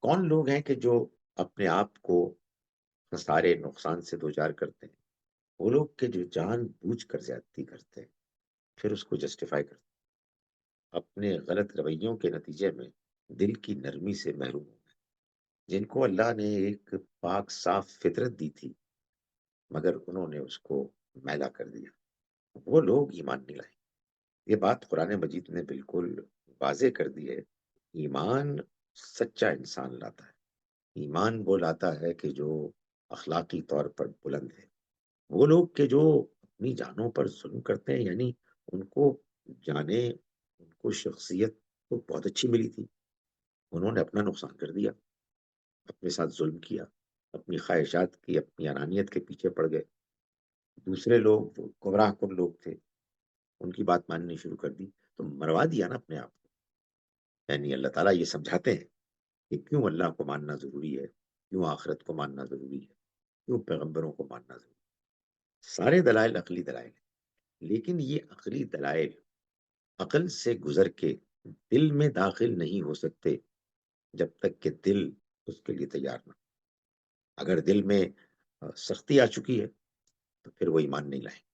کون لوگ ہیں کہ جو اپنے آپ کو خسارے نقصان سے دوچار کرتے ہیں؟ وہ لوگ کہ جو جان بوجھ کر زیادتی کرتے ہیں، پھر اس کو جسٹیفائی کرتے ہیں، اپنے غلط رویوں کے نتیجے میں دل کی نرمی سے محروم ہو گئے، جن کو اللہ نے ایک پاک صاف فطرت دی تھی، مگر انہوں نے اس کو میلا کر دیا۔ وہ لوگ ایمان نہیں لائے۔ یہ بات قرآن مجید نے بالکل واضح کر دی ہے۔ ایمان سچا انسان لاتا ہے۔ ایمان وہ لاتا ہے کہ جو اخلاقی طور پر بلند ہے۔ وہ لوگ کہ جو اپنی جانوں پر ظلم کرتے ہیں، یعنی ان کو جانے، ان کو شخصیت تو بہت اچھی ملی تھی، انہوں نے اپنا نقصان کر دیا، اپنے ساتھ ظلم کیا، اپنی خواہشات کی، اپنی انانیت کے پیچھے پڑ گئے۔ دوسرے لوگ وہ گمراہ کن لوگ تھے، ان کی بات ماننی شروع کر دی، تو مروا دیا نا اپنے آپ کو۔ یعنی اللہ تعالیٰ یہ سمجھاتے ہیں کہ کیوں اللہ کو ماننا ضروری ہے، کیوں آخرت کو ماننا ضروری ہے، کیوں پیغمبروں کو ماننا ضروری ہے۔ سارے دلائل عقلی دلائل ہیں، لیکن یہ عقلی دلائل عقل سے گزر کے دل میں داخل نہیں ہو سکتے جب تک کہ دل اس کے لیے تیار نہ ہو۔ اگر دل میں سختی آ چکی ہے تو پھر وہ ایمان نہیں لائیں۔